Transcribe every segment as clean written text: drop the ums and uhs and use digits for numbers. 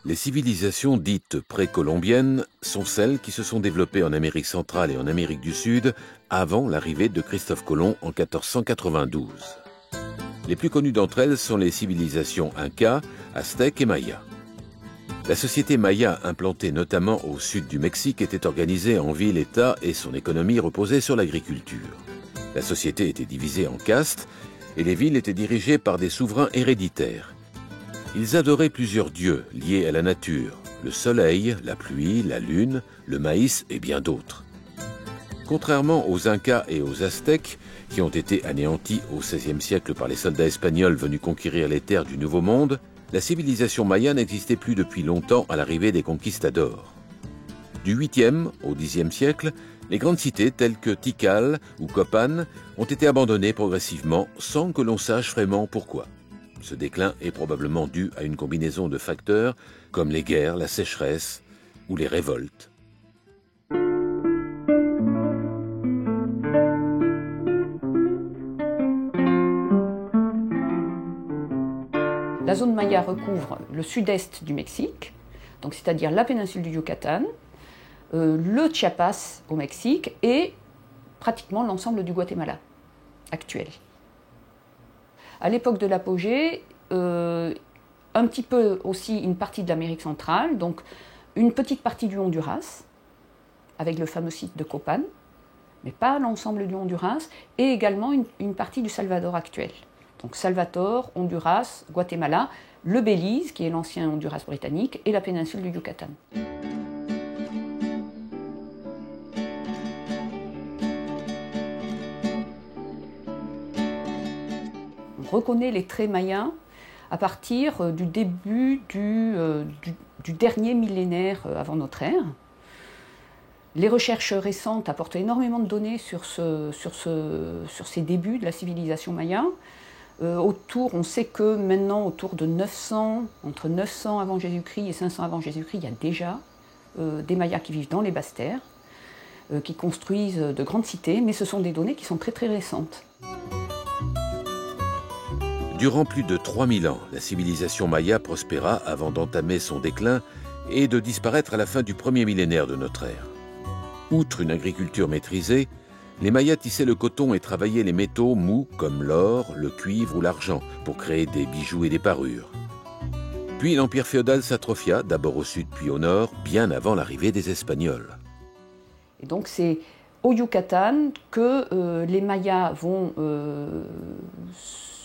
Les civilisations dites précolombiennes sont celles qui se sont développées en Amérique centrale et en Amérique du Sud avant l'arrivée de Christophe Colomb en 1492. Les plus connues d'entre elles sont les civilisations Inca, Aztèques et Mayas. La société maya, implantée notamment au sud du Mexique, était organisée en ville-État et son économie reposait sur l'agriculture. La société était divisée en castes et les villes étaient dirigées par des souverains héréditaires. Ils adoraient plusieurs dieux liés à la nature, le soleil, la pluie, la lune, le maïs et bien d'autres. Contrairement aux Incas et aux Aztèques, qui ont été anéantis au XVIe siècle par les soldats espagnols venus conquérir les terres du Nouveau Monde, la civilisation maya n'existait plus depuis longtemps à l'arrivée des conquistadors. Du 8e au 10e siècle, les grandes cités telles que Tikal ou Copan ont été abandonnées progressivement sans que l'on sache vraiment pourquoi. Ce déclin est probablement dû à une combinaison de facteurs comme les guerres, la sécheresse ou les révoltes. La zone maya recouvre le sud-est du Mexique, donc c'est-à-dire la péninsule du Yucatan, le Chiapas au Mexique et pratiquement l'ensemble du Guatemala actuel. À l'époque de l'apogée, un petit peu aussi une partie de l'Amérique centrale, donc une petite partie du Honduras, avec le fameux site de Copan, mais pas l'ensemble du Honduras, et également une partie du Salvador actuel. Donc Salvador, Honduras, Guatemala, le Belize, qui est l'ancien Honduras britannique, et la péninsule du Yucatan. On reconnaît les traits mayas à partir du début du dernier millénaire avant notre ère. Les recherches récentes apportent énormément de données sur ces débuts de la civilisation maya. On sait que maintenant, autour de 900, entre 900 avant Jésus-Christ et 500 avant Jésus-Christ, il y a déjà des Mayas qui vivent dans les basses terres, qui construisent de grandes cités, mais ce sont des données qui sont très très récentes. Durant plus de 3000 ans, la civilisation maya prospéra avant d'entamer son déclin et de disparaître à la fin du premier millénaire de notre ère. Outre une agriculture maîtrisée, les Mayas tissaient le coton et travaillaient les métaux mous comme l'or, le cuivre ou l'argent pour créer des bijoux et des parures. Puis l'empire féodal s'atrophia, d'abord au sud puis au nord, bien avant l'arrivée des Espagnols. Et donc c'est au Yucatan que les Mayas vont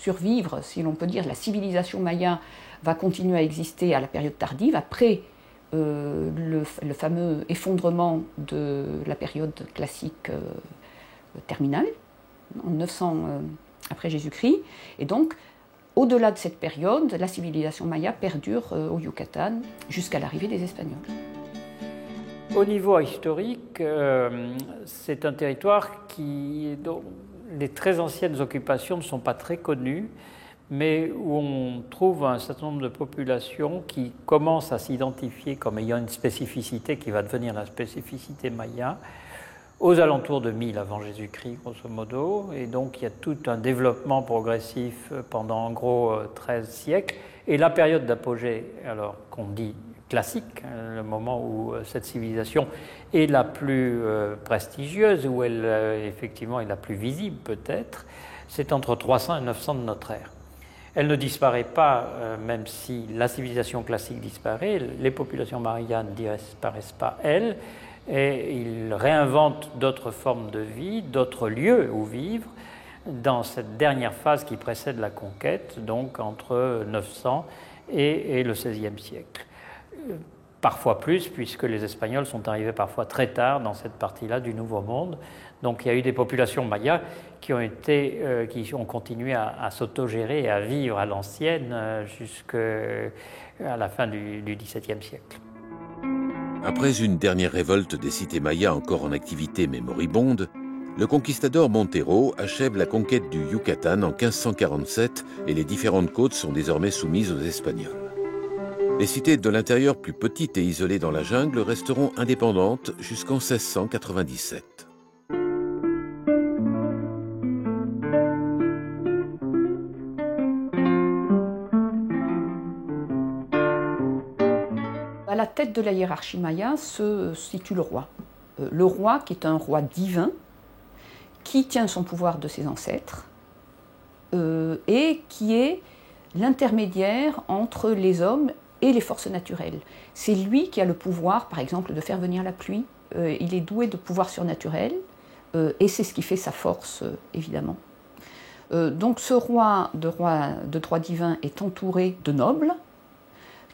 survivre, si l'on peut dire. La civilisation maya va continuer à exister à la période tardive, après le fameux effondrement de la période classique terminale, en 900 après Jésus-Christ. Et donc, au-delà de cette période, la civilisation maya perdure au Yucatan jusqu'à l'arrivée des Espagnols. Au niveau historique, c'est un territoire dont les très anciennes occupations ne sont pas très connues, mais où on trouve un certain nombre de populations qui commencent à s'identifier comme ayant une spécificité qui va devenir la spécificité maya, aux alentours de 1000 avant Jésus-Christ, grosso modo. Et donc, il y a tout un développement progressif pendant, en gros, 13 siècles. Et la période d'apogée, alors qu'on dit classique, le moment où cette civilisation est la plus prestigieuse, où elle, effectivement, est la plus visible, peut-être, c'est entre 300 et 900 de notre ère. Elle ne disparaît pas, même si la civilisation classique disparaît, les populations mayanes ne disparaissent pas, elles, et ils réinventent d'autres formes de vie, d'autres lieux où vivre, dans cette dernière phase qui précède la conquête, donc entre 900 et le XVIe siècle. Parfois plus, puisque les Espagnols sont arrivés parfois très tard dans cette partie-là du Nouveau Monde. Donc il y a eu des populations mayas qui ont continué à s'autogérer et à vivre à l'ancienne jusqu'à la fin du XVIIe siècle. Après une dernière révolte des cités mayas encore en activité mais moribonde, le conquistador Montero achève la conquête du Yucatan en 1547 et les différentes côtes sont désormais soumises aux Espagnols. Les cités de l'intérieur plus petites et isolées dans la jungle resteront indépendantes jusqu'en 1697. À la tête de la hiérarchie maya se situe le roi. Le roi qui est un roi divin, qui tient son pouvoir de ses ancêtres et qui est l'intermédiaire entre les hommes et les forces naturelles. C'est lui qui a le pouvoir, par exemple, de faire venir la pluie. Il est doué de pouvoirs surnaturels et c'est ce qui fait sa force, évidemment. Donc ce roi de droit divin est entouré de nobles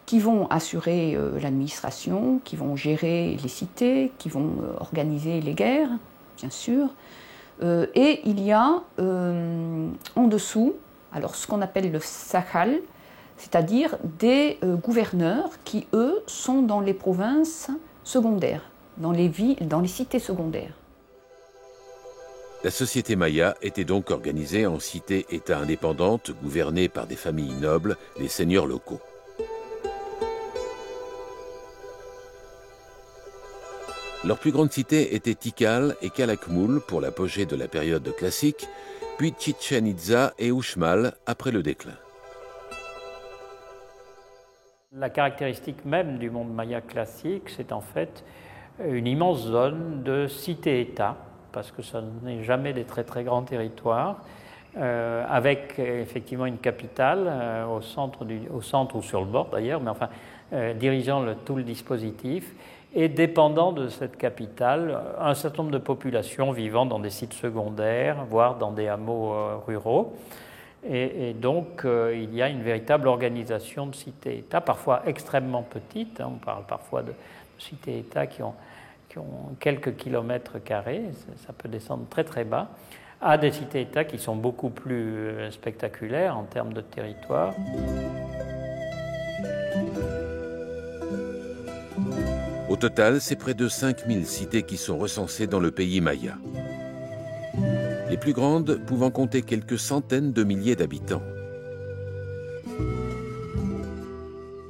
qui vont assurer l'administration, qui vont gérer les cités, qui vont organiser les guerres, bien sûr. Et il y a en dessous, alors ce qu'on appelle le Sahal, c'est-à-dire des gouverneurs qui, eux, sont dans les provinces secondaires, dans les cités secondaires. La société maya était donc organisée en cités-États indépendantes, gouvernées par des familles nobles, les seigneurs locaux. Leurs plus grandes cités étaient Tikal et Calakmul pour l'apogée de la période classique, puis Chichen Itza et Uxmal après le déclin. La caractéristique même du monde maya classique, c'est en fait une immense zone de cités-États, parce que ça n'est jamais des très très grands territoires, avec effectivement une capitale au centre ou sur le bord d'ailleurs, mais enfin dirigeant tout le dispositif, et dépendant de cette capitale, un certain nombre de populations vivant dans des sites secondaires, voire dans des hameaux ruraux. Et donc, il y a une véritable organisation de cités-États, parfois extrêmement petites. On parle parfois de cités-États qui ont quelques kilomètres carrés, ça peut descendre très très bas, à des cités-États qui sont beaucoup plus spectaculaires en termes de territoire. Au total, c'est près de 5000 cités qui sont recensées dans le pays maya. Les plus grandes pouvant compter quelques centaines de milliers d'habitants.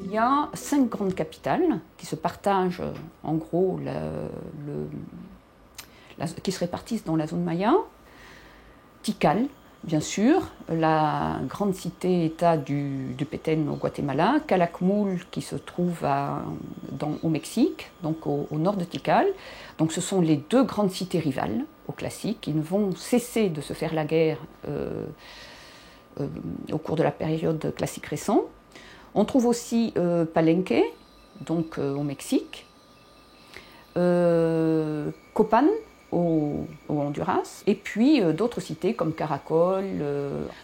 Il y a 5 grandes capitales qui se partagent, en gros, qui se répartissent dans la zone maya. Tikal, bien sûr, la grande cité-État du Petén au Guatemala, Calakmul qui se trouve au Mexique, donc au nord de Tikal. Donc ce sont les deux grandes cités rivales au classique qui ne vont cesser de se faire la guerre au cours de la période classique récente. On trouve aussi Palenque, donc au Mexique, Copan au Honduras, et puis d'autres cités comme Caracol.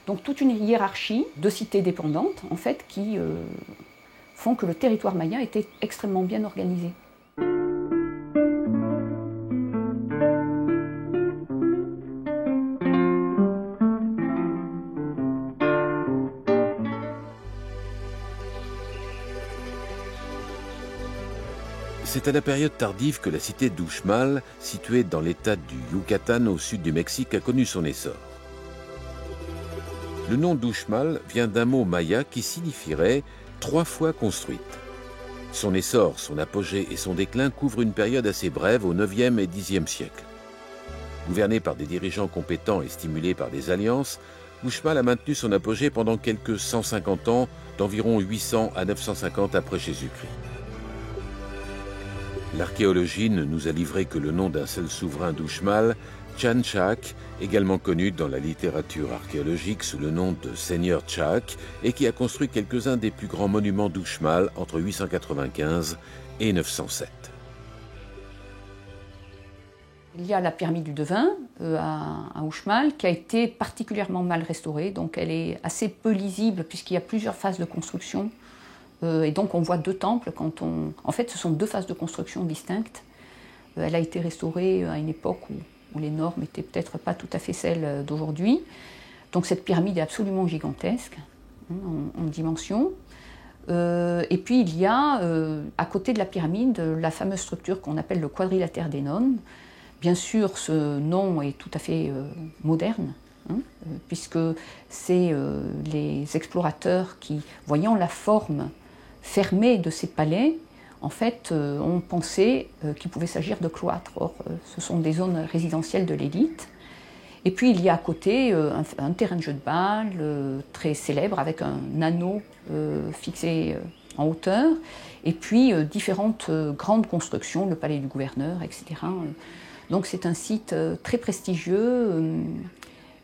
Donc toute une hiérarchie de cités dépendantes, en fait, qui font que le territoire maya était extrêmement bien organisé. C'est à la période tardive que la cité d'Uxmal, située dans l'état du Yucatan au sud du Mexique, a connu son essor. Le nom d'Uxmal vient d'un mot maya qui signifierait « 3 fois construite ». Son essor, son apogée et son déclin couvrent une période assez brève au 9e et 10e siècle. Gouvernée par des dirigeants compétents et stimulée par des alliances, Uxmal a maintenu son apogée pendant quelques 150 ans, d'environ 800 à 950 après Jésus-Christ. L'archéologie ne nous a livré que le nom d'un seul souverain d'Uxmal, Chan Chac, également connu dans la littérature archéologique sous le nom de Seigneur Chac, et qui a construit quelques-uns des plus grands monuments d'Uxmal entre 895 et 907. Il y a la pyramide du Devin à Uxmal qui a été particulièrement mal restaurée, donc elle est assez peu lisible puisqu'il y a plusieurs phases de construction. Et donc on voit 2 temples En fait, ce sont 2 phases de construction distinctes. Elle a été restaurée à une époque où les normes n'étaient peut-être pas tout à fait celles d'aujourd'hui. Donc cette pyramide est absolument gigantesque en dimension. Et puis il y a à côté de la pyramide la fameuse structure qu'on appelle le quadrilatère des nonnes. Bien sûr, ce nom est tout à fait moderne, puisque c'est les explorateurs qui, voyant la forme fermée de ces palais, en fait, ont pensé qu'il pouvait s'agir de cloîtres. Or, ce sont des zones résidentielles de l'élite. Et puis, il y a à côté un terrain de jeu de balle très célèbre, avec un anneau fixé en hauteur, et puis différentes grandes constructions, le palais du gouverneur, etc. Donc c'est un site très prestigieux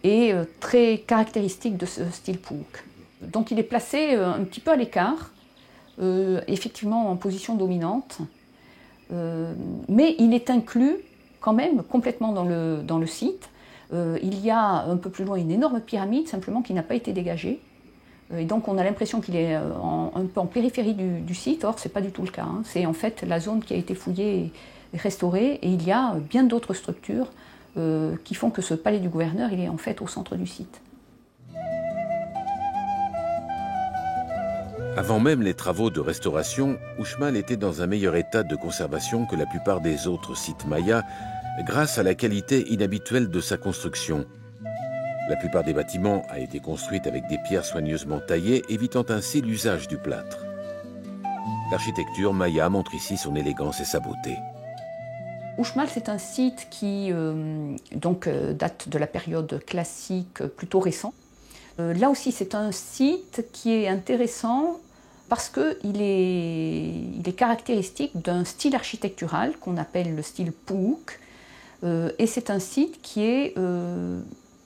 et très caractéristique de ce style Puuk. Donc il est placé un petit peu à l'écart, effectivement en position dominante, mais il est inclus quand même complètement dans le site. Il y a un peu plus loin une énorme pyramide, simplement qui n'a pas été dégagée. Et donc on a l'impression qu'il est un peu en périphérie du site, or ce n'est pas du tout le cas. Hein. C'est en fait la zone qui a été fouillée et restaurée, et il y a bien d'autres structures qui font que ce palais du gouverneur, il est en fait au centre du site. Avant même les travaux de restauration, Uxmal était dans un meilleur état de conservation que la plupart des autres sites mayas, grâce à la qualité inhabituelle de sa construction. La plupart des bâtiments a été construite avec des pierres soigneusement taillées, évitant ainsi l'usage du plâtre. L'architecture maya montre ici son élégance et sa beauté. Uxmal, c'est un site qui date de la période classique plutôt récent. Là aussi, c'est un site qui est intéressant parce qu'il est caractéristique d'un style architectural qu'on appelle le style Puuk. Et c'est un site qui est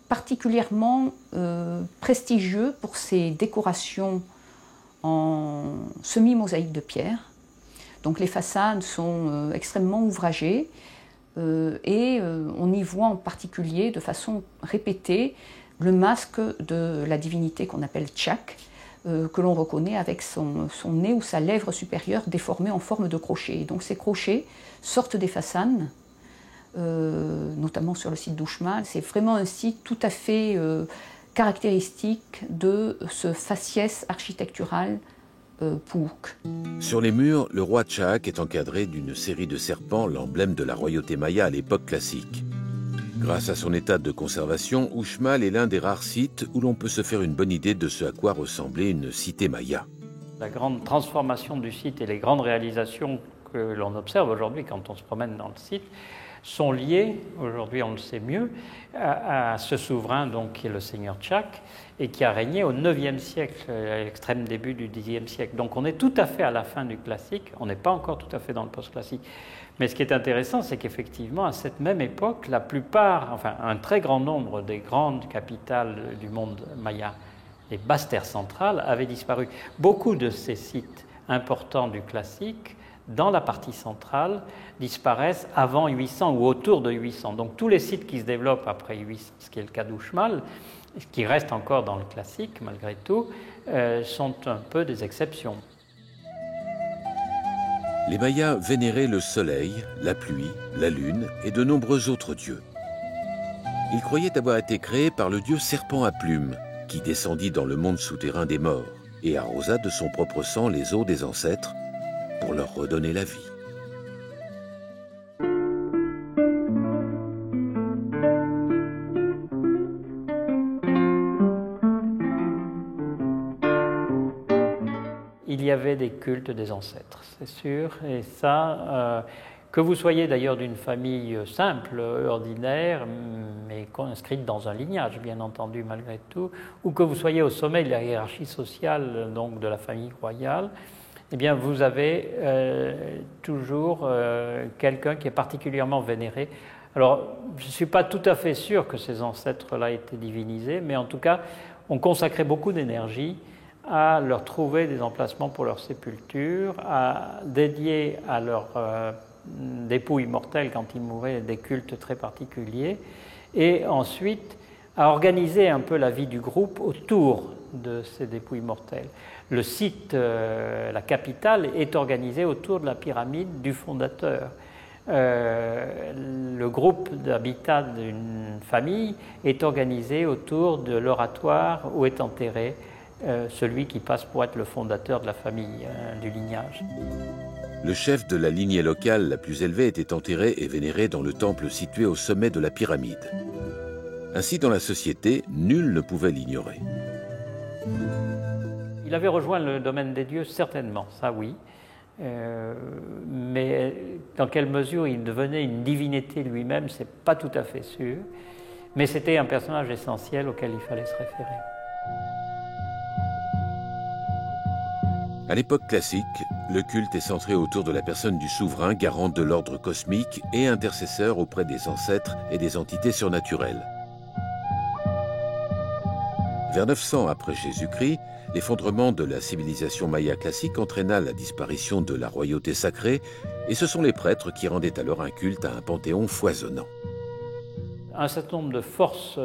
particulièrement prestigieux pour ses décorations en semi-mosaïque de pierre. Donc les façades sont extrêmement ouvragées et on y voit en particulier de façon répétée le masque de la divinité qu'on appelle Chak, que l'on reconnaît avec son nez ou sa lèvre supérieure déformée en forme de crochet. Et donc ces crochets sortent des façades, notamment sur le site d'Uxmal. C'est vraiment un site tout à fait caractéristique de ce faciès architectural Puuk. Sur les murs, le roi Chak est encadré d'une série de serpents, l'emblème de la royauté maya à l'époque classique. Grâce à son état de conservation, Uxmal est l'un des rares sites où l'on peut se faire une bonne idée de ce à quoi ressemblait une cité maya. La grande transformation du site et les grandes réalisations que l'on observe aujourd'hui quand on se promène dans le site sont liées, aujourd'hui on le sait mieux, à ce souverain donc, qui est le seigneur Chak et qui a régné au IXe siècle, à l'extrême début du Xe siècle. Donc on est tout à fait à la fin du classique, on n'est pas encore tout à fait dans le post-classique. Mais ce qui est intéressant, c'est qu'effectivement, à cette même époque, la plupart, enfin un très grand nombre des grandes capitales du monde maya, les basses terres centrales, avaient disparu. Beaucoup de ces sites importants du classique, dans la partie centrale, disparaissent avant 800 ou autour de 800. Donc tous les sites qui se développent après 800, ce qui est le cas d'Uxmal, qui reste encore dans le classique malgré tout, sont un peu des exceptions. Les Mayas vénéraient le soleil, la pluie, la lune et de nombreux autres dieux. Ils croyaient avoir été créés par le dieu serpent à plumes, qui descendit dans le monde souterrain des morts et arrosa de son propre sang les os des ancêtres pour leur redonner la vie. Il y avait des cultes des ancêtres, c'est sûr, et ça, que vous soyez d'ailleurs d'une famille simple, ordinaire, mais inscrite dans un lignage, bien entendu, malgré tout, ou que vous soyez au sommet de la hiérarchie sociale, donc de la famille royale, eh bien, vous avez toujours quelqu'un qui est particulièrement vénéré. Alors, je ne suis pas tout à fait sûr que ces ancêtres-là étaient divinisés, mais en tout cas, on consacrait beaucoup d'énergie à leur trouver des emplacements pour leur sépulture, à dédier à leurs dépouilles mortelles quand ils mouraient des cultes très particuliers, et ensuite à organiser un peu la vie du groupe autour de ces dépouilles mortelles. Le site, la capitale, est organisé autour de la pyramide du fondateur. Le groupe d'habitat d'une famille est organisé autour de l'oratoire où est enterré celui qui passe pour être le fondateur de la famille, du lignage. Le chef de la lignée locale la plus élevée était enterré et vénéré dans le temple situé au sommet de la pyramide. Ainsi, dans la société, nul ne pouvait l'ignorer. Il avait rejoint le domaine des dieux, certainement, ça oui. Mais dans quelle mesure il devenait une divinité lui-même, c'est pas tout à fait sûr. Mais c'était un personnage essentiel auquel il fallait se référer. À l'époque classique, le culte est centré autour de la personne du souverain, garant de l'ordre cosmique et intercesseur auprès des ancêtres et des entités surnaturelles. Vers 900 après Jésus-Christ, l'effondrement de la civilisation maya classique entraîna la disparition de la royauté sacrée, et ce sont les prêtres qui rendaient alors un culte à un panthéon foisonnant. Un certain nombre de forces,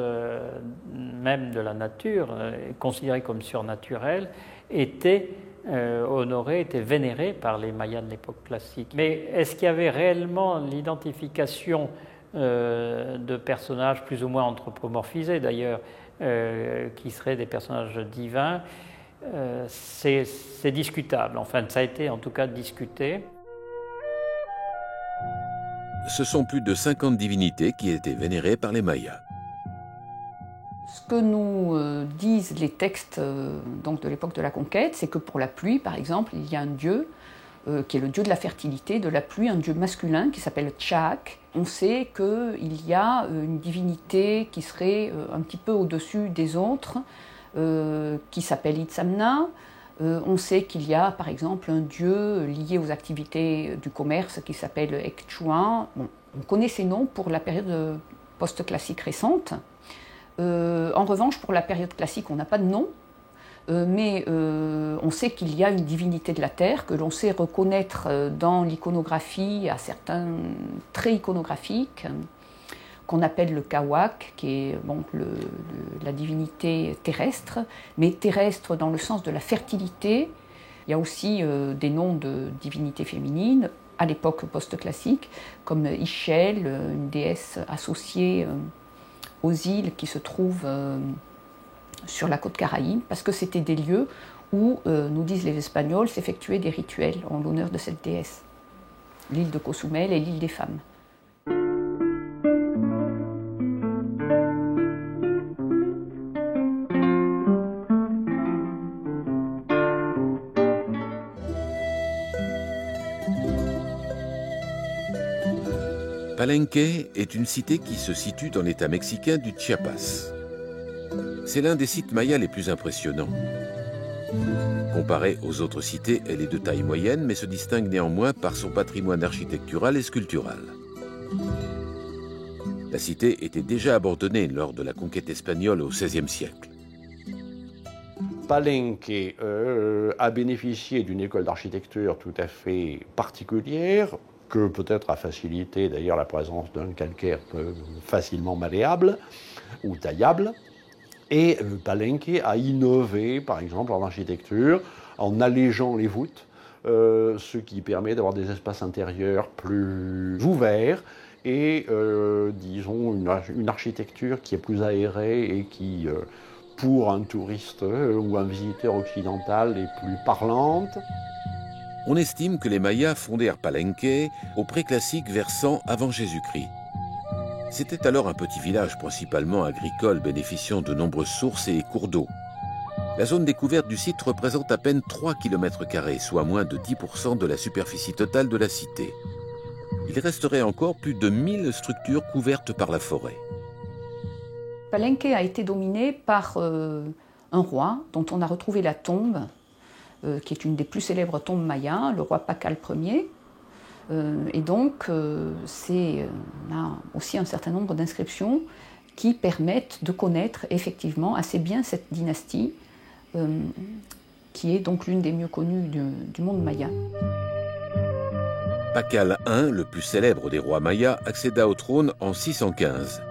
même de la nature, considérées comme surnaturelles, étaient honorées, étaient vénérées par les Mayas de l'époque classique. Mais est-ce qu'il y avait réellement l'identification de personnages plus ou moins anthropomorphisés d'ailleurs, qui seraient des personnages divins? C'est discutable. Enfin, ça a été en tout cas discuté. Ce sont plus de 50 divinités qui étaient vénérées par les Mayas. Ce que nous disent les textes donc de l'époque de la conquête, c'est que pour la pluie, par exemple, il y a un dieu qui est le dieu de la fertilité, de la pluie, un dieu masculin qui s'appelle Tchaak. On sait qu'il y a une divinité qui serait un petit peu au-dessus des autres, qui s'appelle Itzamna. On sait qu'il y a par exemple un dieu lié aux activités du commerce qui s'appelle Ekchuan. Bon, on connaît ces noms pour la période post-classique récente. En revanche, pour la période classique, on n'a pas de nom, mais on sait qu'il y a une divinité de la terre que l'on sait reconnaître dans l'iconographie à certains traits iconographiques, qu'on appelle le Kawak, qui est bon, la divinité terrestre, mais terrestre dans le sens de la fertilité. Il y a aussi des noms de divinités féminines, à l'époque post-classique, comme Ischel, une déesse associée aux îles qui se trouvent sur la côte Caraïbe, parce que c'était des lieux où, nous disent les Espagnols, s'effectuaient des rituels en l'honneur de cette déesse. L'île de Cozumel et l'île des femmes. Palenque est une cité qui se situe dans l'état mexicain du Chiapas. C'est l'un des sites mayas les plus impressionnants. Comparée aux autres cités, elle est de taille moyenne, mais se distingue néanmoins par son patrimoine architectural et sculptural. La cité était déjà abandonnée lors de la conquête espagnole au XVIe siècle. Palenque a bénéficié d'une école d'architecture tout à fait particulière, que peut-être a facilité d'ailleurs la présence d'un calcaire facilement malléable ou taillable. Et Palenque a innové, par exemple, en architecture, en allégeant les voûtes, ce qui permet d'avoir des espaces intérieurs plus ouverts et, disons, une architecture qui est plus aérée et qui, pour un touriste ou un visiteur occidental, est plus parlante. On estime que les Mayas fondèrent Palenque au préclassique vers 100 avant Jésus-Christ. C'était alors un petit village principalement agricole bénéficiant de nombreuses sources et cours d'eau. La zone découverte du site représente à peine 3 km², soit moins de 10% de la superficie totale de la cité. Il resterait encore plus de 1000 structures couvertes par la forêt. Palenque a été dominé par un roi dont on a retrouvé la tombe, qui est une des plus célèbres tombes mayas, le roi Pacal Ier. Et donc, on a aussi un certain nombre d'inscriptions qui permettent de connaître effectivement assez bien cette dynastie, qui est donc l'une des mieux connues du monde maya. Pacal I, le plus célèbre des rois mayas, accéda au trône en 615.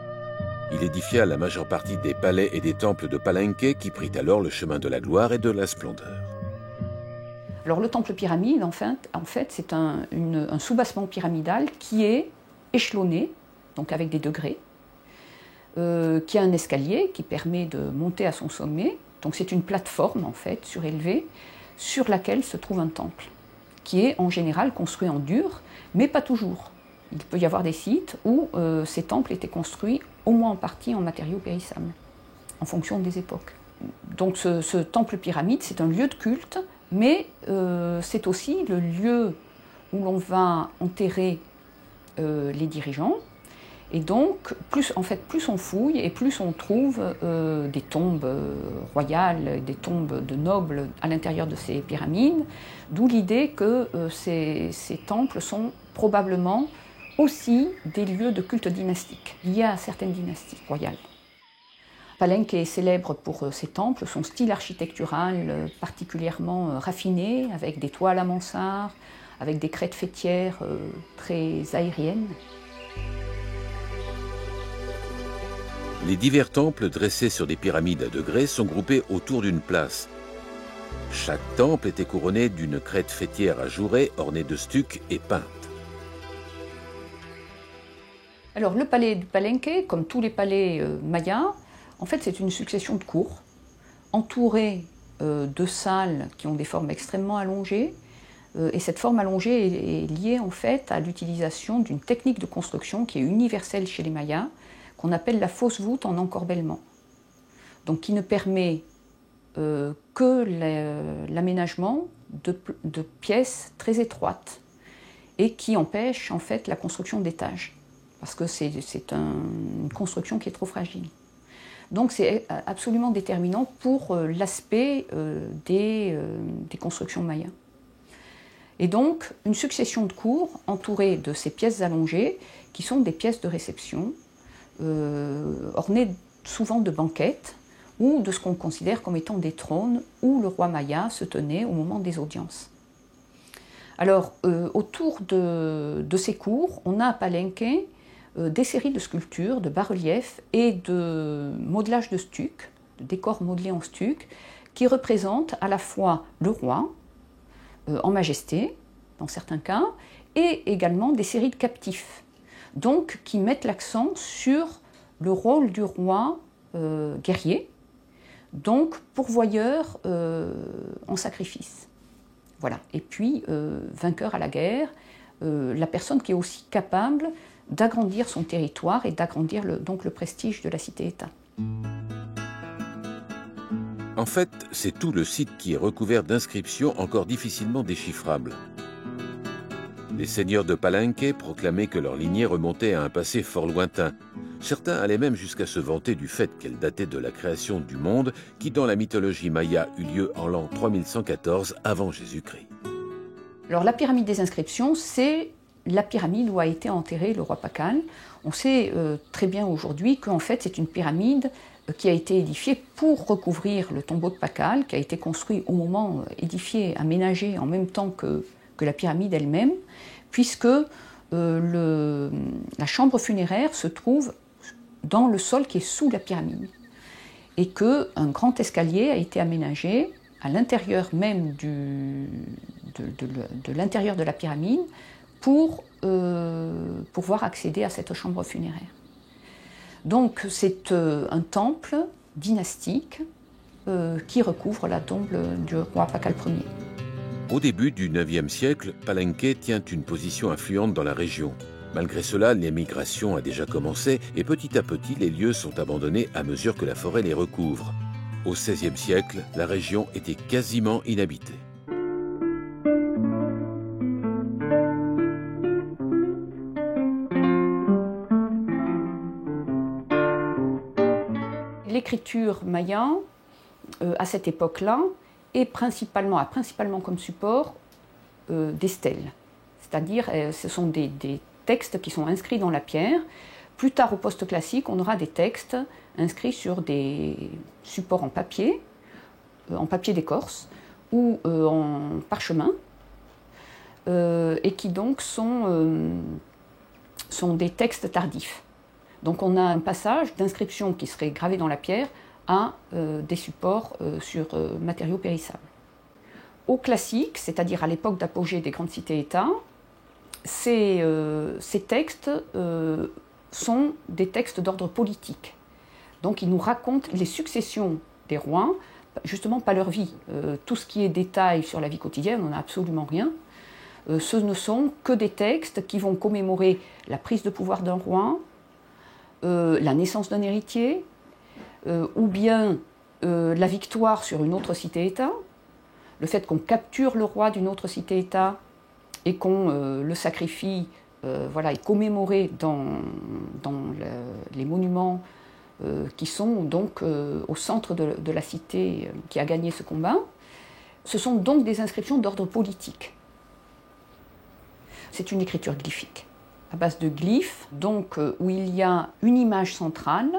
Il édifia la majeure partie des palais et des temples de Palenque qui prit alors le chemin de la gloire et de la splendeur. Alors le temple pyramide, en fait c'est un soubassement pyramidal qui est échelonné, donc avec des degrés, qui a un escalier qui permet de monter à son sommet. Donc c'est une plateforme en fait surélevée sur laquelle se trouve un temple, qui est en général construit en dur, mais pas toujours. Il peut y avoir des sites où ces temples étaient construits au moins en partie en matériaux périssables, en fonction des époques. Donc ce temple pyramide, c'est un lieu de culte, mais c'est aussi le lieu où l'on va enterrer les dirigeants Et donc, plus on fouille et plus on trouve des tombes royales, des tombes de nobles à l'intérieur de ces pyramides, d'où l'idée que ces temples sont probablement aussi des lieux de culte dynastique, liés à certaines dynasties royales. Palenque est célèbre pour ses temples, son style architectural particulièrement raffiné, avec des toits à la mansarde, avec des crêtes faîtières très aériennes. Les divers temples dressés sur des pyramides à degrés sont groupés autour d'une place. Chaque temple était couronné d'une crête faîtière ajourée ornée de stucs et peinte. Alors le palais de Palenque, comme tous les palais mayas, en fait c'est une succession de cours, entourées de salles qui ont des formes extrêmement allongées. Et cette forme allongée est liée en fait à l'utilisation d'une technique de construction qui est universelle chez les Mayas, qu'on appelle la fausse voûte en encorbellement. Donc qui ne permet que l'aménagement de pièces très étroites et qui empêche en fait la construction d'étages, parce que c'est une construction qui est trop fragile. Donc c'est absolument déterminant pour l'aspect des constructions mayas. Et donc, une succession de cours entourées de ces pièces allongées, qui sont des pièces de réception, ornées souvent de banquettes, ou de ce qu'on considère comme étant des trônes, où le roi maya se tenait au moment des audiences. Alors, autour de ces cours, on a à Palenque des séries de sculptures, de bas-reliefs et de modelages de stuc, de décors modelés en stuc, qui représentent à la fois le roi, en majesté, dans certains cas, et également des séries de captifs, donc qui mettent l'accent sur le rôle du roi guerrier, donc pourvoyeur en sacrifice. Voilà. Et puis, vainqueur à la guerre, la personne qui est aussi capable d'agrandir son territoire et d'agrandir donc le prestige de la cité-État. En fait, c'est tout le site qui est recouvert d'inscriptions encore difficilement déchiffrables. Les seigneurs de Palenque proclamaient que leur lignée remontait à un passé fort lointain. Certains allaient même jusqu'à se vanter du fait qu'elle datait de la création du monde, qui dans la mythologie maya eut lieu en l'an 3114 avant Jésus-Christ. Alors la pyramide des inscriptions, c'est la pyramide où a été enterré le roi Pakal. On sait très bien aujourd'hui qu'en fait c'est une pyramide qui a été édifiée pour recouvrir le tombeau de Pakal, qui a été construit au moment édifié, aménagé en même temps que la pyramide elle-même, puisque la chambre funéraire se trouve dans le sol qui est sous la pyramide, et qu'un grand escalier a été aménagé à l'intérieur même de l'intérieur de la pyramide pour pouvoir accéder à cette chambre funéraire. Donc c'est un temple dynastique qui recouvre la tombe du roi Pakal Ier. Au début du IXe siècle, Palenque tient une position influente dans la région. Malgré cela, l'émigration a déjà commencé et petit à petit, les lieux sont abandonnés à mesure que la forêt les recouvre. Au XVIe siècle, la région était quasiment inhabitée. L'écriture maya, à cette époque-là, a principalement comme support des stèles. C'est-à-dire, ce sont des textes qui sont inscrits dans la pierre. Plus tard, au post-classique, on aura des textes inscrits sur des supports en papier d'écorce ou en parchemin, et qui donc sont des textes tardifs. Donc on a un passage d'inscription qui serait gravé dans la pierre à des supports sur matériaux périssables. Au classique, c'est-à-dire à l'époque d'apogée des grandes cités-États, ces textes sont des textes d'ordre politique. Donc ils nous racontent les successions des rois, justement pas leur vie. Tout ce qui est détail sur la vie quotidienne, on n'a absolument rien. Ce ne sont que des textes qui vont commémorer la prise de pouvoir d'un roi, la naissance d'un héritier, ou bien la victoire sur une autre cité-État, le fait qu'on capture le roi d'une autre cité-État et qu'on le sacrifie est commémoré dans les monuments qui sont donc au centre de la cité qui a gagné ce combat. Ce sont donc des inscriptions d'ordre politique. C'est une écriture glyphique, à base de glyphes, donc où il y a une image centrale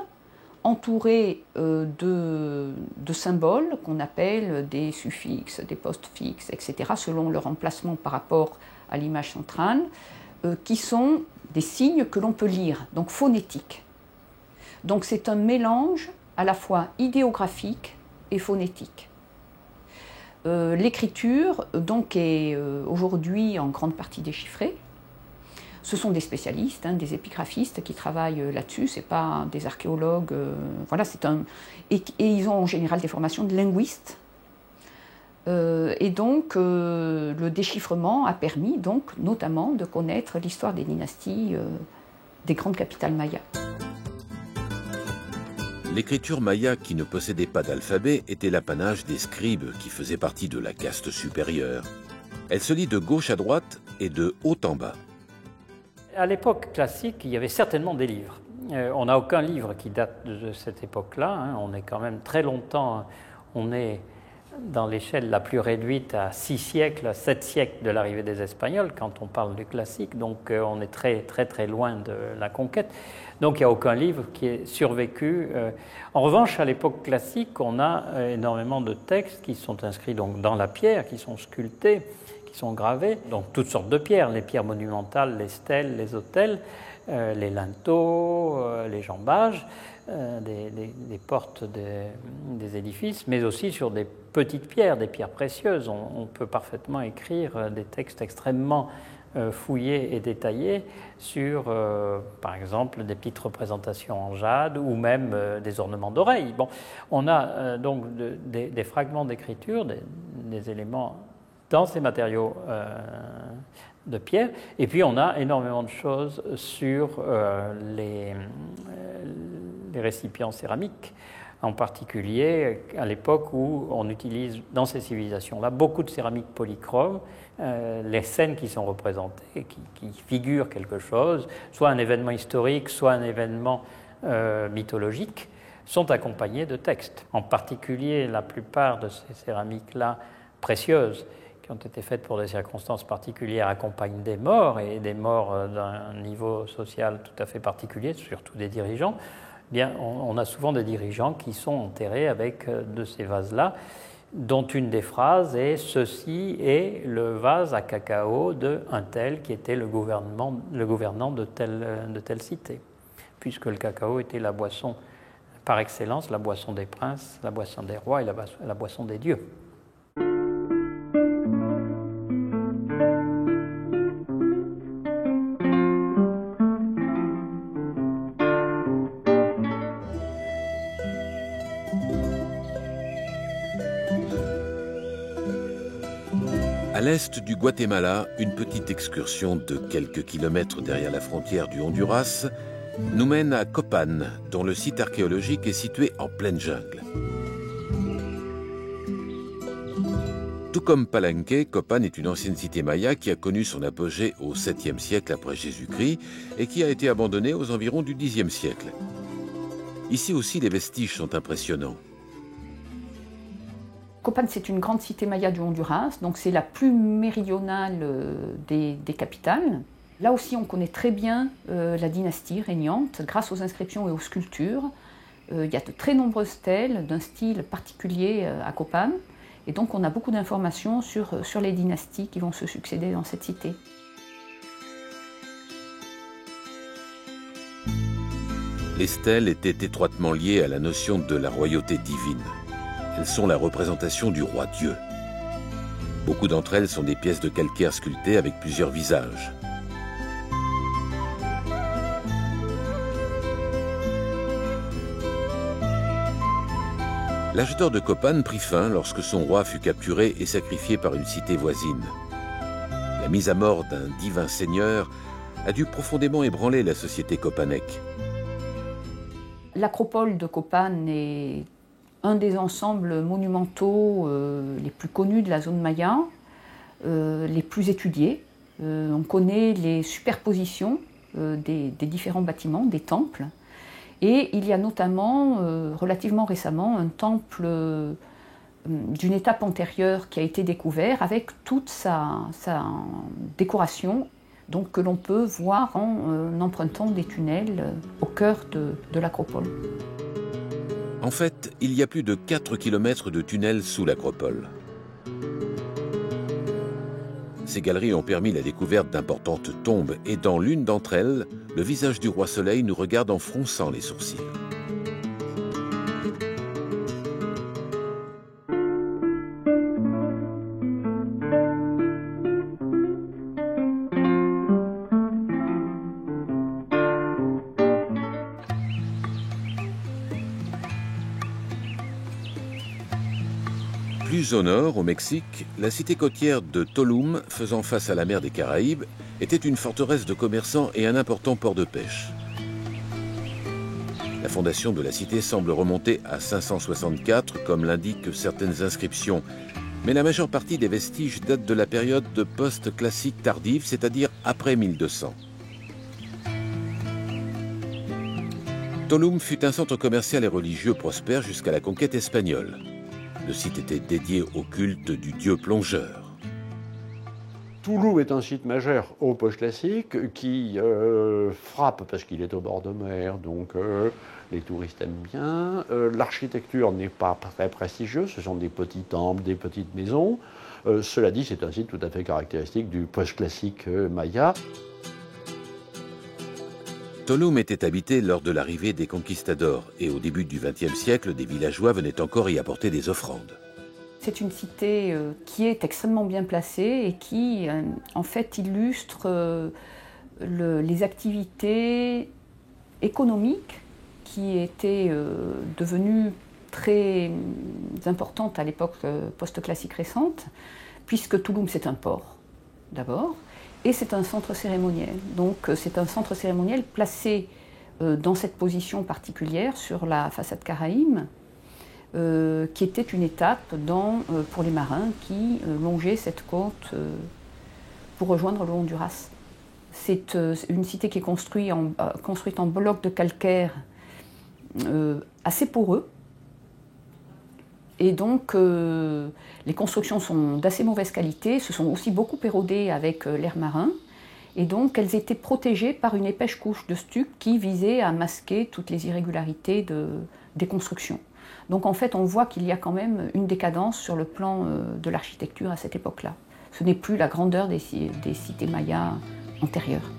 entourée de symboles qu'on appelle des suffixes, des postfixes, etc., selon leur emplacement par rapport à l'image centrale, qui sont des signes que l'on peut lire, donc phonétiques. Donc c'est un mélange à la fois idéographique et phonétique. L'écriture donc est aujourd'hui en grande partie déchiffrée. Ce sont des spécialistes, des épigraphistes qui travaillent là-dessus, ce n'est pas des archéologues. Et ils ont en général des formations de linguistes. Et donc le déchiffrement a permis donc notamment de connaître l'histoire des dynasties des grandes capitales mayas. L'écriture maya qui ne possédait pas d'alphabet était l'apanage des scribes qui faisaient partie de la caste supérieure. Elle se lit de gauche à droite et de haut en bas. À l'époque classique, il y avait certainement des livres. On n'a aucun livre qui date de cette époque-là. On est quand même très longtemps, on est dans l'échelle la plus réduite à 6 siècles, 7 siècles de l'arrivée des Espagnols, quand on parle du classique. Donc on est très très très loin de la conquête. Donc il n'y a aucun livre qui ait survécu. En revanche, à l'époque classique, on a énormément de textes qui sont inscrits donc dans la pierre, qui sont sculptés, qui sont gravés. Donc toutes sortes de pierres, les pierres monumentales, les stèles, les autels, les linteaux, les jambages, des portes des édifices, mais aussi sur des petites pierres, des pierres précieuses. On peut parfaitement écrire des textes extrêmement fouillés et détaillés sur, par exemple, des petites représentations en jade ou même des ornements d'oreilles. Bon, on a donc des fragments d'écriture, des éléments dans ces matériaux de pierre, et puis on a énormément de choses sur les récipients céramiques, en particulier à l'époque où on utilise dans ces civilisations-là beaucoup de céramique polychrome. Les scènes qui sont représentées, qui figurent quelque chose, soit un événement historique, soit un événement mythologique, sont accompagnées de textes. En particulier, la plupart de ces céramiques-là précieuses, qui ont été faites pour des circonstances particulières, accompagnent des morts, et des morts d'un niveau social tout à fait particulier, surtout des dirigeants. Bien, on a souvent des dirigeants qui sont enterrés avec de ces vases-là, dont une des phrases est « Ceci est le vase à cacao de un tel qui était le gouvernant de telle cité », puisque le cacao était la boisson par excellence, la boisson des princes, la boisson des rois et la boisson des dieux. À l'est du Guatemala, une petite excursion de quelques kilomètres derrière la frontière du Honduras nous mène à Copan, dont le site archéologique est situé en pleine jungle. Tout comme Palenque, Copan est une ancienne cité maya qui a connu son apogée au 7e siècle après Jésus-Christ et qui a été abandonnée aux environs du 10e siècle. Ici aussi, les vestiges sont impressionnants. Copan, c'est une grande cité maya du Honduras, donc c'est la plus méridionale des capitales. Là aussi, on connaît très bien la dynastie régnante grâce aux inscriptions et aux sculptures. Il y a de très nombreuses stèles d'un style particulier à Copan, et donc on a beaucoup d'informations sur les dynasties qui vont se succéder dans cette cité. Les stèles étaient étroitement liées à la notion de la royauté divine. Elles sont la représentation du roi Dieu. Beaucoup d'entre elles sont des pièces de calcaire sculptées avec plusieurs visages. L'âge d'or de Copan prit fin lorsque son roi fut capturé et sacrifié par une cité voisine. La mise à mort d'un divin seigneur a dû profondément ébranler la société copanèque. L'acropole de Copan est un des ensembles monumentaux les plus connus de la zone maya, les plus étudiés. On connaît les superpositions des différents bâtiments, des temples. Et il y a notamment, relativement récemment, un temple d'une étape antérieure qui a été découvert avec toute sa décoration, donc que l'on peut voir en empruntant des tunnels au cœur de l'acropole. En fait, il y a plus de 4 km de tunnels sous l'acropole. Ces galeries ont permis la découverte d'importantes tombes et dans l'une d'entre elles, le visage du roi Soleil nous regarde en fronçant les sourcils. Plus au nord, au Mexique, la cité côtière de Tulum, faisant face à la mer des Caraïbes, était une forteresse de commerçants et un important port de pêche. La fondation de la cité semble remonter à 564, comme l'indiquent certaines inscriptions, mais la majeure partie des vestiges datent de la période de post-classique tardive, c'est-à-dire après 1200. Tulum fut un centre commercial et religieux prospère jusqu'à la conquête espagnole. Le site était dédié au culte du dieu plongeur. Tulum est un site majeur au post-classique qui frappe parce qu'il est au bord de mer, donc les touristes aiment bien. L'architecture n'est pas très prestigieuse, ce sont des petits temples, des petites maisons. Cela dit, c'est un site tout à fait caractéristique du post-classique maya. Tulum était habité lors de l'arrivée des conquistadors et au début du XXe siècle, des villageois venaient encore y apporter des offrandes. C'est une cité qui est extrêmement bien placée et qui, en fait, illustre les activités économiques qui étaient devenues très importantes à l'époque post-classique récente, puisque Tulum, c'est un port, d'abord, et c'est un centre cérémoniel. Donc c'est un centre cérémoniel placé dans cette position particulière sur la façade caraïbe, qui était une étape pour les marins qui longeaient cette côte pour rejoindre le Honduras. C'est une cité qui est construite en blocs de calcaire assez poreux. Et donc, les constructions sont d'assez mauvaise qualité, se sont aussi beaucoup érodées avec l'air marin. Et donc, elles étaient protégées par une épaisse couche de stuc qui visait à masquer toutes les irrégularités des constructions. Donc, en fait, on voit qu'il y a quand même une décadence sur le plan de l'architecture à cette époque-là. Ce n'est plus la grandeur des cités mayas antérieures.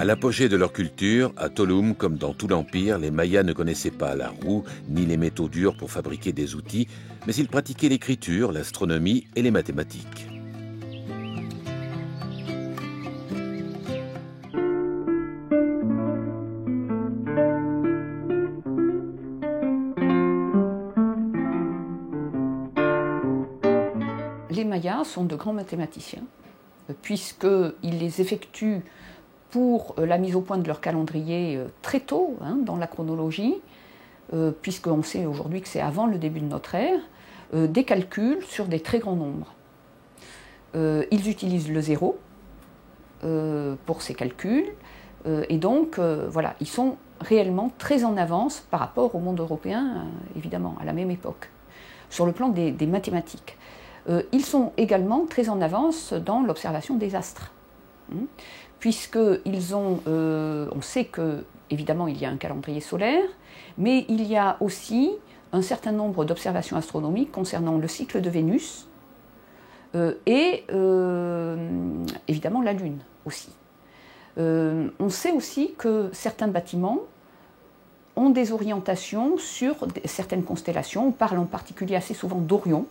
À l'apogée de leur culture, à Tulum, comme dans tout l'Empire, les Mayas ne connaissaient pas la roue ni les métaux durs pour fabriquer des outils, mais ils pratiquaient l'écriture, l'astronomie et les mathématiques. Les Mayas sont de grands mathématiciens, puisqu'ils les effectuent pour la mise au point de leur calendrier très tôt dans la chronologie, puisqu'on sait aujourd'hui que c'est avant le début de notre ère, des calculs sur des très grands nombres. Ils utilisent le zéro pour ces calculs, et donc voilà, ils sont réellement très en avance par rapport au monde européen, évidemment, à la même époque, sur le plan des mathématiques. Ils sont également très en avance dans l'observation des astres. Puisqu'ils ont, on sait que, évidemment, il y a un calendrier solaire, mais il y a aussi un certain nombre d'observations astronomiques concernant le cycle de Vénus et, évidemment, la Lune aussi. On sait aussi que certains bâtiments ont des orientations sur certaines constellations. On parle en particulier assez souvent d'Orion.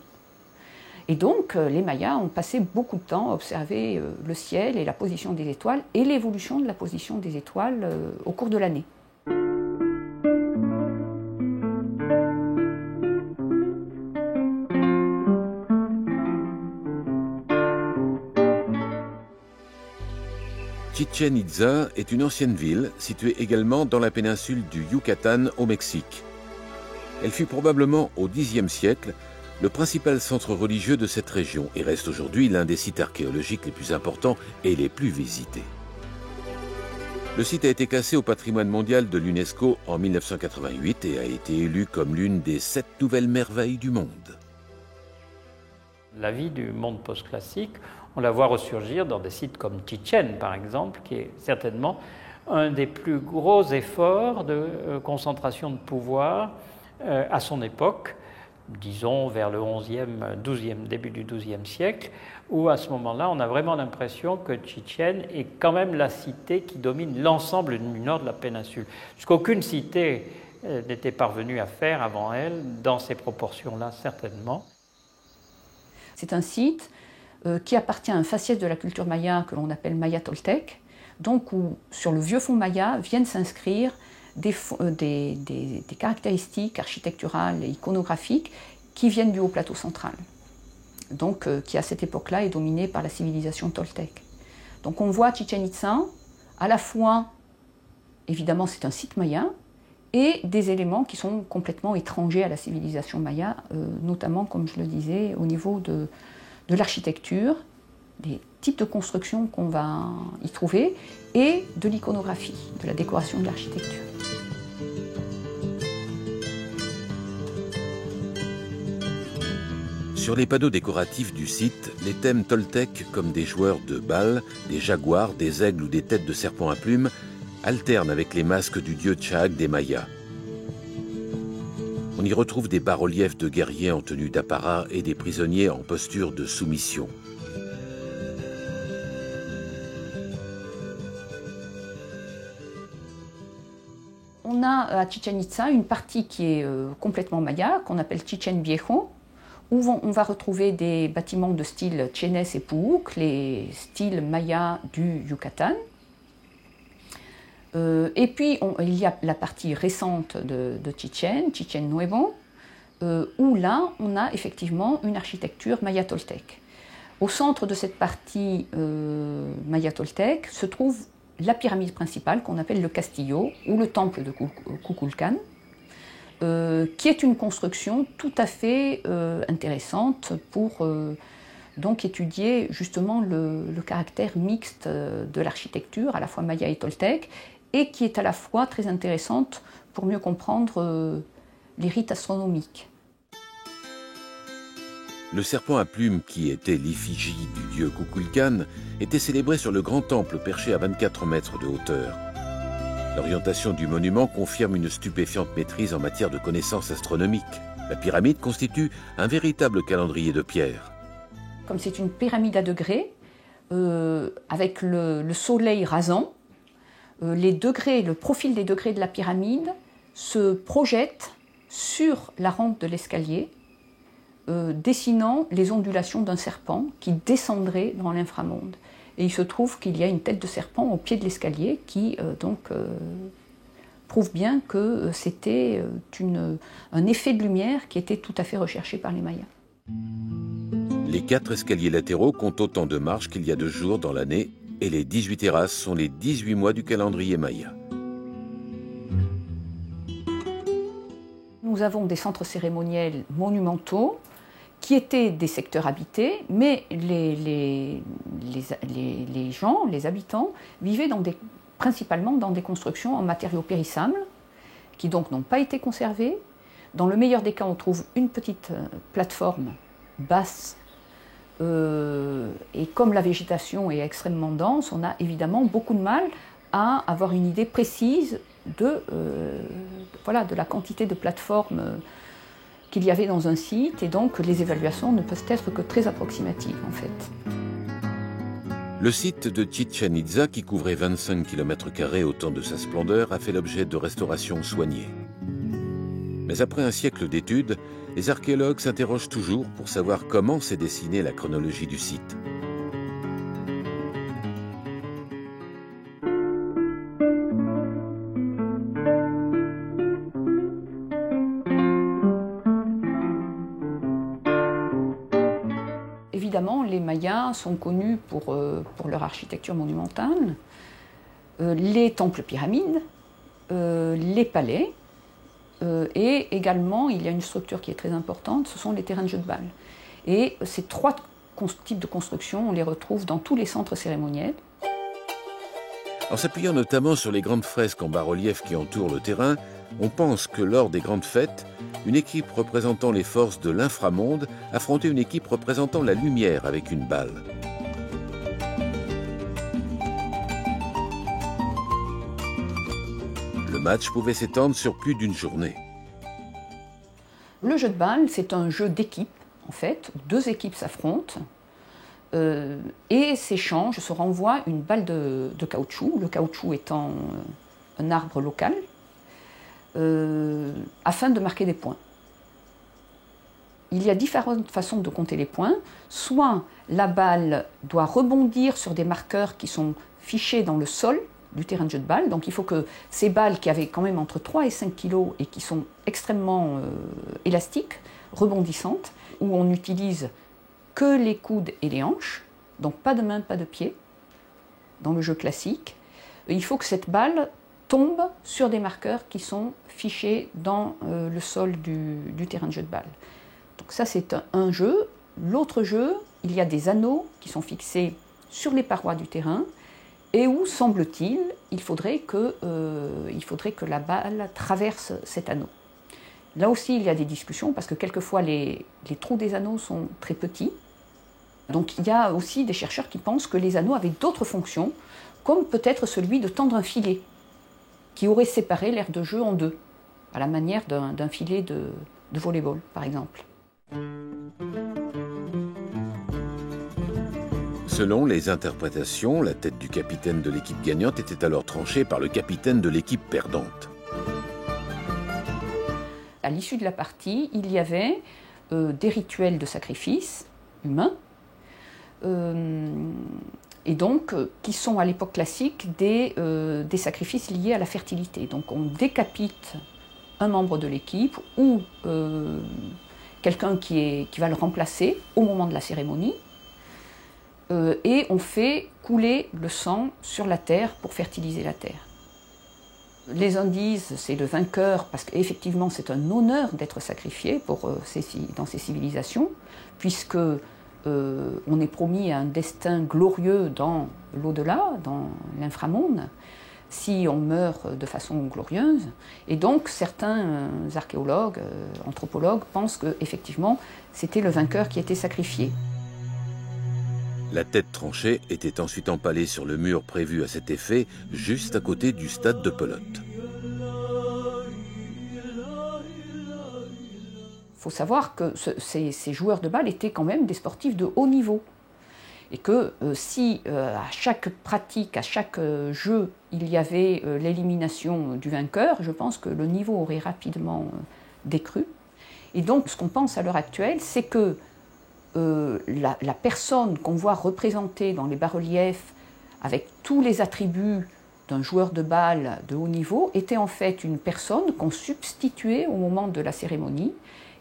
Et donc, les Mayas ont passé beaucoup de temps à observer le ciel et la position des étoiles et l'évolution de la position des étoiles au cours de l'année. Chichén Itzá est une ancienne ville située également dans la péninsule du Yucatan au Mexique. Elle fut probablement au Xe siècle le principal centre religieux de cette région et reste aujourd'hui l'un des sites archéologiques les plus importants et les plus visités. Le site a été classé au patrimoine mondial de l'UNESCO en 1988 et a été élu comme l'une des 7 nouvelles merveilles du monde. La vie du monde post-classique, on la voit ressurgir dans des sites comme Chichen, par exemple, qui est certainement un des plus gros efforts de concentration de pouvoir à son époque, disons vers le 11e, début du XIIe siècle, où à ce moment-là, on a vraiment l'impression que Chichen est quand même la cité qui domine l'ensemble du nord de la péninsule. Ce qu'aucune cité n'était parvenue à faire avant elle, dans ces proportions-là certainement. C'est un site qui appartient à un faciès de la culture maya que l'on appelle maya toltèque, donc où sur le vieux fond maya viennent s'inscrire des caractéristiques architecturales et iconographiques qui viennent du haut plateau central, donc qui à cette époque-là est dominé par la civilisation toltèque. Donc on voit Chichen Itza, à la fois, évidemment c'est un site maya, et des éléments qui sont complètement étrangers à la civilisation maya, notamment, comme je le disais, au niveau de l'architecture, des types de constructions qu'on va y trouver, et de l'iconographie, de la décoration de l'architecture. Sur les panneaux décoratifs du site, les thèmes toltèques comme des joueurs de balles, des jaguars, des aigles ou des têtes de serpents à plumes alternent avec les masques du dieu Chag des Mayas. On y retrouve des bas-reliefs de guerriers en tenue d'apparat et des prisonniers en posture de soumission. On a à Chichen Itza une partie qui est complètement maya, qu'on appelle Chichen Viejo, où on va retrouver des bâtiments de style Chenes et Puuc, les styles mayas du Yucatan. Et puis il y a la partie récente de Chichen Nuevo, où là on a effectivement une architecture maya toltèque. Au centre de cette partie maya toltèque se trouve la pyramide principale qu'on appelle le Castillo ou le temple de Kukulkan, qui est une construction tout à fait intéressante pour donc étudier justement le caractère mixte de l'architecture, à la fois maya et toltèque, et qui est à la fois très intéressante pour mieux comprendre les rites astronomiques. Le serpent à plumes, qui était l'effigie du dieu Kukulkan, était célébré sur le grand temple perché à 24 mètres de hauteur. L'orientation du monument confirme une stupéfiante maîtrise en matière de connaissances astronomiques. La pyramide constitue un véritable calendrier de pierre. Comme c'est une pyramide à degrés, avec le soleil rasant, le profil des degrés de la pyramide se projette sur la rampe de l'escalier, dessinant les ondulations d'un serpent qui descendrait dans l'inframonde. Et il se trouve qu'il y a une tête de serpent au pied de l'escalier qui prouve bien que c'était un effet de lumière qui était tout à fait recherché par les Mayas. Les 4 escaliers latéraux comptent autant de marches qu'il y a de jours dans l'année et les 18 terrasses sont les 18 mois du calendrier Maya. Nous avons des centres cérémoniels monumentaux qui étaient des secteurs habités, mais les gens, les habitants, vivaient principalement dans des constructions en matériaux périssables, qui donc n'ont pas été conservés. Dans le meilleur des cas, on trouve une petite plateforme basse, et comme la végétation est extrêmement dense, on a évidemment beaucoup de mal à avoir une idée précise de la quantité de plateformes qu'il y avait dans un site, et donc les évaluations ne peuvent être que très approximatives en fait. Le site de Chichen Itza, qui couvrait 25 km² au temps de sa splendeur, a fait l'objet de restaurations soignées. Mais après un siècle d'études, les archéologues s'interrogent toujours pour savoir comment s'est dessinée la chronologie du site. Évidemment, les Mayas sont connus pour leur architecture monumentale, les temples pyramides, les palais, et également, il y a une structure qui est très importante, ce sont les terrains de jeu de balle. Et ces trois types de construction, on les retrouve dans tous les centres cérémoniels. En s'appuyant notamment sur les grandes fresques en bas-relief qui entourent le terrain, on pense que lors des grandes fêtes, une équipe représentant les forces de l'inframonde affrontait une équipe représentant la lumière avec une balle. Le match pouvait s'étendre sur plus d'une journée. Le jeu de balle, c'est un jeu d'équipe, en fait. Deux équipes s'affrontent et s'échangent, se renvoient une balle de caoutchouc, le caoutchouc étant un arbre local, afin de marquer des points. Il y a différentes façons de compter les points. Soit la balle doit rebondir sur des marqueurs qui sont fichés dans le sol du terrain de jeu de balle. Donc il faut que ces balles qui avaient quand même entre 3 et 5 kg et qui sont extrêmement élastiques, rebondissantes, où on n'utilise que les coudes et les hanches, donc pas de main, pas de pied, dans le jeu classique. Il faut que cette balle tombe sur des marqueurs qui sont fichés dans le sol du terrain de jeu de balle. Donc ça c'est un jeu. L'autre jeu, il y a des anneaux qui sont fixés sur les parois du terrain et où, semble-t-il, il faudrait que la balle traverse cet anneau. Là aussi, il y a des discussions parce que quelquefois les trous des anneaux sont très petits. Donc il y a aussi des chercheurs qui pensent que les anneaux avaient d'autres fonctions, comme peut-être celui de tendre un filet, qui aurait séparé l'aire de jeu en deux, à la manière d'un filet de volley-ball, par exemple. Selon les interprétations, la tête du capitaine de l'équipe gagnante était alors tranchée par le capitaine de l'équipe perdante. À l'issue de la partie, il y avait des rituels de sacrifice humains, et donc qui sont à l'époque classique des sacrifices liés à la fertilité. Donc on décapite un membre de l'équipe ou quelqu'un qui va le remplacer au moment de la cérémonie, et on fait couler le sang sur la terre pour fertiliser la terre. Les uns disent c'est le vainqueur parce qu'effectivement c'est un honneur d'être sacrifié dans ces civilisations, puisque on est promis un destin glorieux dans l'au-delà, dans l'inframonde, si on meurt de façon glorieuse. Et donc certains archéologues, anthropologues pensent qu'effectivement c'était le vainqueur qui était sacrifié. La tête tranchée était ensuite empalée sur le mur prévu à cet effet, juste à côté du stade de pelote. Il faut savoir que ces joueurs de balle étaient quand même des sportifs de haut niveau. Et que si à chaque pratique, à chaque jeu, il y avait l'élimination du vainqueur, je pense que le niveau aurait rapidement décru. Et donc ce qu'on pense à l'heure actuelle, c'est que la personne qu'on voit représentée dans les bas-reliefs avec tous les attributs d'un joueur de balle de haut niveau était en fait une personne qu'on substituait au moment de la cérémonie,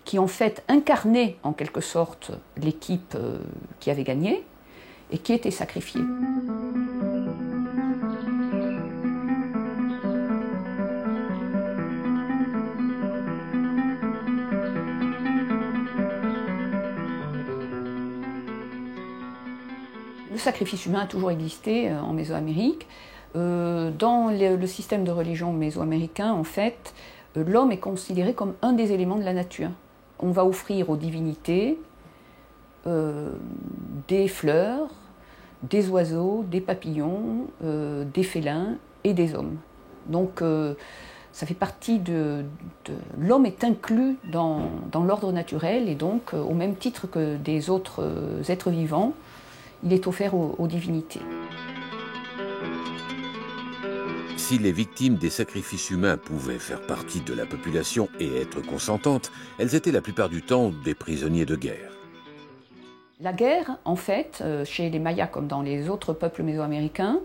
qui en fait incarnait en quelque sorte l'équipe qui avait gagné et qui était sacrifiée. Le sacrifice humain a toujours existé en Mésoamérique. Dans le système de religion mésoaméricain, en fait, l'homme est considéré comme un des éléments de la nature. On va offrir aux divinités des fleurs, des oiseaux, des papillons, des félins et des hommes. Donc ça fait partie l'homme est inclus dans l'ordre naturel et donc au même titre que des autres êtres vivants, il est offert aux divinités. Si les victimes des sacrifices humains pouvaient faire partie de la population et être consentantes, elles étaient la plupart du temps des prisonniers de guerre. La guerre, en fait, chez les Mayas comme dans les autres peuples mésoaméricains,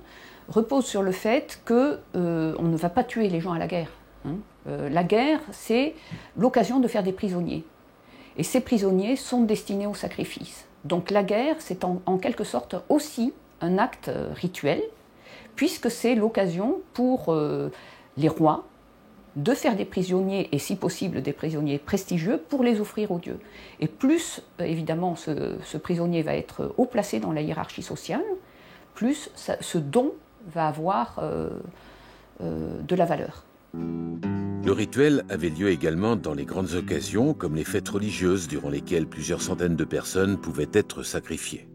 repose sur le fait qu'on ne va pas tuer les gens à la guerre. La guerre, c'est l'occasion de faire des prisonniers. Et ces prisonniers sont destinés au sacrifice. Donc la guerre, c'est en quelque sorte aussi un acte rituel, puisque c'est l'occasion pour les rois de faire des prisonniers, et si possible des prisonniers prestigieux, pour les offrir aux dieux. Et plus, évidemment, ce prisonnier va être haut placé dans la hiérarchie sociale, plus ce don va avoir de la valeur. Le rituel avait lieu également dans les grandes occasions, comme les fêtes religieuses, durant lesquelles plusieurs centaines de personnes pouvaient être sacrifiées.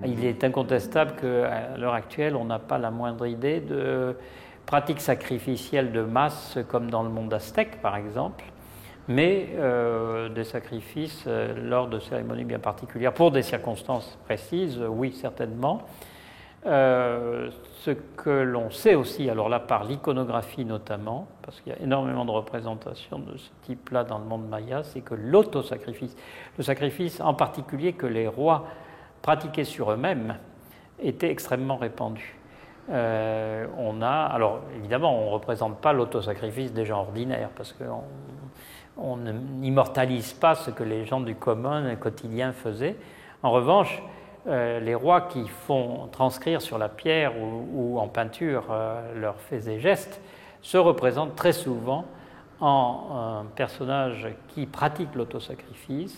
Il est incontestable qu'à l'heure actuelle, on n'a pas la moindre idée de pratiques sacrificielles de masse, comme dans le monde aztèque, par exemple, mais des sacrifices lors de cérémonies bien particulières, pour des circonstances précises, oui, certainement. Ce que l'on sait aussi, alors là par l'iconographie notamment, parce qu'il y a énormément de représentations de ce type-là dans le monde maya, c'est que l'autosacrifice, le sacrifice en particulier que les rois pratiquaient sur eux-mêmes, était extrêmement répandu. Alors évidemment, on ne représente pas l'autosacrifice des gens ordinaires, parce qu'on n'immortalise pas ce que les gens du commun quotidien faisaient. En revanche, les rois qui font transcrire sur la pierre ou en peinture leurs faits et gestes se représentent très souvent en un personnage qui pratique l'autosacrifice.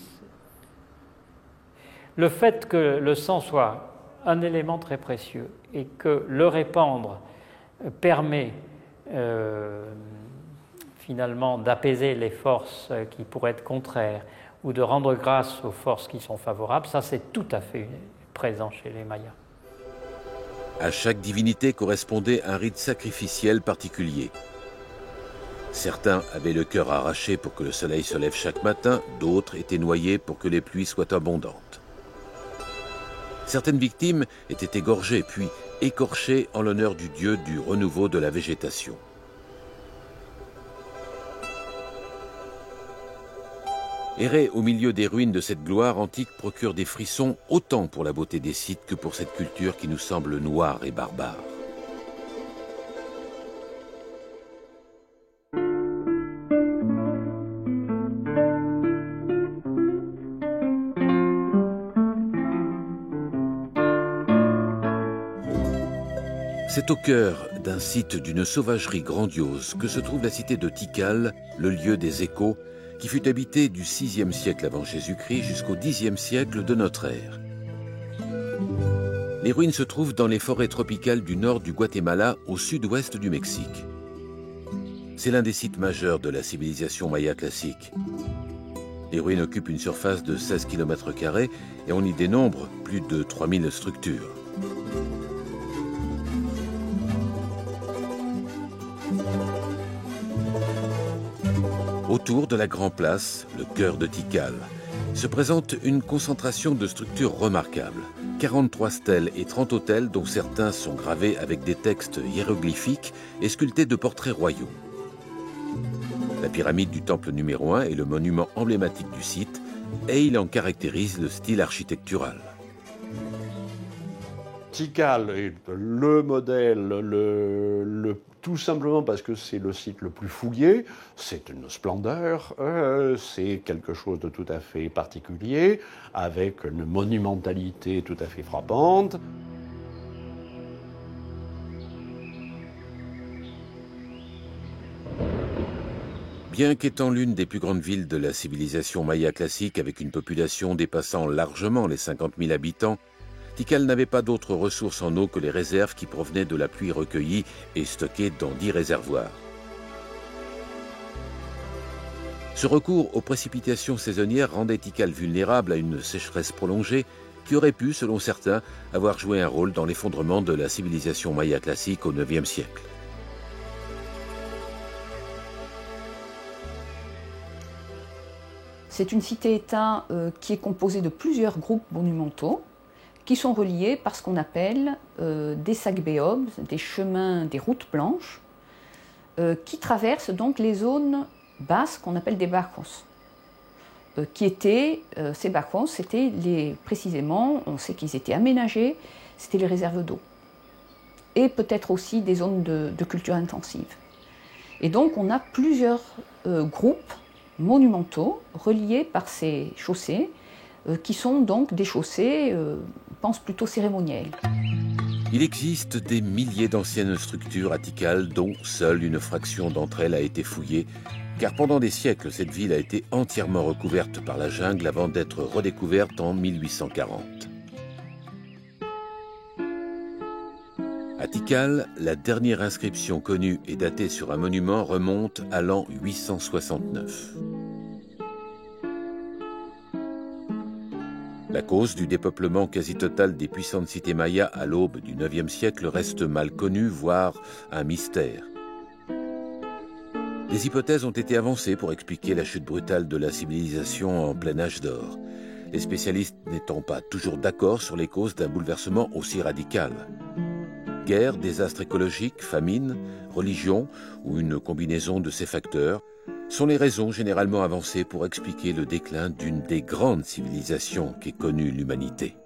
Le fait que le sang soit un élément très précieux et que le répandre permet finalement d'apaiser les forces qui pourraient être contraires ou de rendre grâce aux forces qui sont favorables, ça c'est tout à fait présent chez les Mayas. À chaque divinité correspondait un rite sacrificiel particulier. Certains avaient le cœur arraché pour que le soleil se lève chaque matin, d'autres étaient noyés pour que les pluies soient abondantes. Certaines victimes étaient égorgées puis écorchées en l'honneur du dieu du renouveau de la végétation. Errer au milieu des ruines de cette gloire antique procure des frissons autant pour la beauté des sites que pour cette culture qui nous semble noire et barbare. C'est au cœur d'un site d'une sauvagerie grandiose que se trouve la cité de Tikal, le lieu des échos, qui fut habité du VIe siècle avant Jésus-Christ jusqu'au Xe siècle de notre ère. Les ruines se trouvent dans les forêts tropicales du nord du Guatemala, au sud-ouest du Mexique. C'est l'un des sites majeurs de la civilisation maya classique. Les ruines occupent une surface de 16 km² et on y dénombre plus de 3000 structures. Autour de la Grand Place, le cœur de Tikal, se présente une concentration de structures remarquables. 43 stèles et 30 autels dont certains sont gravés avec des textes hiéroglyphiques et sculptés de portraits royaux. La pyramide du temple numéro 1 est le monument emblématique du site et il en caractérise le style architectural. Tikal est le modèle, tout simplement parce que c'est le site le plus fouillé, c'est une splendeur, c'est quelque chose de tout à fait particulier, avec une monumentalité tout à fait frappante. Bien qu'étant l'une des plus grandes villes de la civilisation maya classique avec une population dépassant largement les 50 000 habitants, Tikal n'avait pas d'autres ressources en eau que les réserves qui provenaient de la pluie recueillie et stockée dans 10 réservoirs. Ce recours aux précipitations saisonnières rendait Tikal vulnérable à une sécheresse prolongée qui aurait pu, selon certains, avoir joué un rôle dans l'effondrement de la civilisation maya classique au IXe siècle. C'est une cité-État qui est composée de plusieurs groupes monumentaux qui sont reliés par ce qu'on appelle des sagbeobs, des chemins, des routes blanches, qui traversent donc les zones basses qu'on appelle des bajos. Ces bajos, c'était précisément, on sait qu'ils étaient aménagés, c'était les réserves d'eau. Et peut-être aussi des zones de culture intensive. Et donc on a plusieurs groupes monumentaux reliés par ces chaussées, qui sont donc des chaussées, je pense, plutôt cérémonielles. Il existe des milliers d'anciennes structures atticales dont seule une fraction d'entre elles a été fouillée, car pendant des siècles, cette ville a été entièrement recouverte par la jungle avant d'être redécouverte en 1840. À Tikal, la dernière inscription connue et datée sur un monument remonte à l'an 869. La cause du dépeuplement quasi total des puissantes cités mayas à l'aube du IXe siècle reste mal connue, voire un mystère. Des hypothèses ont été avancées pour expliquer la chute brutale de la civilisation en plein âge d'or, les spécialistes n'étant pas toujours d'accord sur les causes d'un bouleversement aussi radical. Guerre, désastres écologiques, famine, religion ou une combinaison de ces facteurs sont les raisons généralement avancées pour expliquer le déclin d'une des grandes civilisations qu'ait connue l'humanité.